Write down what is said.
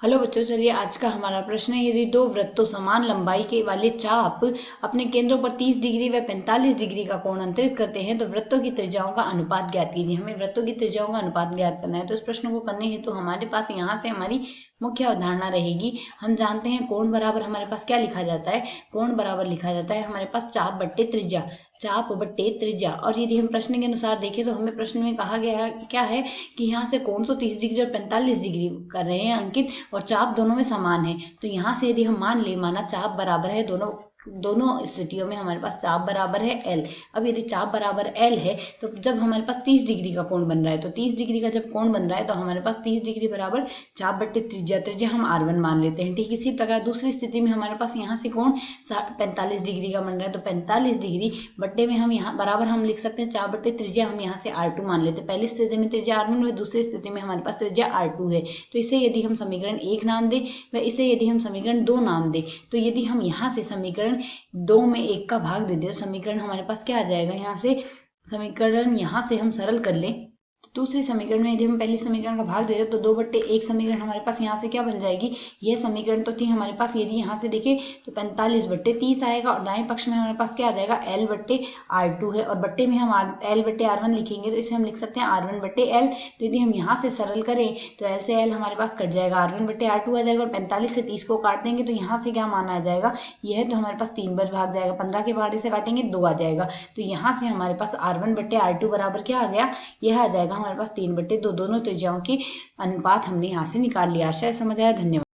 Hello बच्चों, चलिए आज का हमारा प्रश्न है। यदि दो वृत्तों समान लंबाई के वाले चाप अपने केंद्रों पर 30 डिग्री व 45 डिग्री का कोण अंतरित करते हैं तो वृत्तों की त्रिज्याओं का अनुपात ज्ञात कीजिए। हमें वृत्तों की त्रिज्याओं का अनुपात ज्ञात करना है। तो इस प्रश्न को करने हेतु हमारे पास यहाँ से हमारी मुख्य अवधारणा रहेगी। हम जानते हैं कोण बराबर हमारे पास क्या लिखा जाता है। कोण बराबर लिखा जाता है हमारे पास चाप बट्टे त्रिज्या, चाप बट्टे त्रिज्या। और यदि हम प्रश्न के अनुसार देखें तो हमें प्रश्न में कहा गया है क्या है कि यहाँ से कोण तो 30 डिग्री और 45 डिग्री कर रहे हैं अंकित, और चाप दोनों में समान है। तो यहाँ से यदि हम मान ले माना चाप बराबर है, दोनों दोनों स्थितियों में हमारे पास चाप बराबर है एल। अब यदि चाप बराबर एल है तो जब हमारे पास 30 डिग्री का कोण बन रहा है, तो 30 डिग्री का जब कोण बन रहा है तो हमारे पास 30 डिग्री बराबर चाप बट्टे त्रिज्या, त्रिज्या हम R1 मान लेते हैं। ठीक इसी प्रकार दूसरी स्थिति में हमारे पास यहाँ से कोण 45 डिग्री का बन रहा है, तो 45 डिग्री बट्टे में हम यहाँ बराबर हम लिख सकते हैं चाप बट्टे त्रिज्या, हम यहाँ से R2 मान लेते हैं। पहली स्थिति में त्रिज्या R1 व दूसरी स्थिति में हमारे पास त्रिज्या R2 है। तो इसे यदि हम समीकरण 1 नाम दें व इसे यदि हम समीकरण 2 नाम दें, तो यदि हम यहाँ से समीकरण 2 में 1 का भाग दे दें तो समीकरण हमारे पास क्या आ जाएगा। यहाँ से समीकरण यहाँ से हम सरल कर लें तो दूसरे समीकरण में यदि हम पहले समीकरण का भाग दे दें तो 2/1 समीकरण हमारे पास यहाँ से क्या बन जाएगी। यह समीकरण तो थी हमारे पास, यदि यहाँ से देखें तो 45/30 आएगा और दाएं पक्ष में हमारे पास क्या आ जाएगा L/R2 है, और बट्टे में हम L/R1 लिखेंगे तो इसे हम लिख सकते हैं R1/L। तो यदि हम यहाँ से सरल करें तो L से L हमारे पास कट जाएगा, R1/R2 आ जाएगा, और 45 से 30 को काट देंगे तो यहाँ से क्या मान आ जाएगा, यह तो हमारे पास 3 बार भाग जाएगा, 15 के भागे से काटेंगे 2 आ जाएगा। तो यहाँ से हमारे पास R1/R2 बराबर क्या आ गया, यह आ जाएगा हमारे पास 3/2। दोनों त्रिज्याओं के अनुपात हमने यहाँ से निकाल लिया। आशा है समझ आया। धन्यवाद।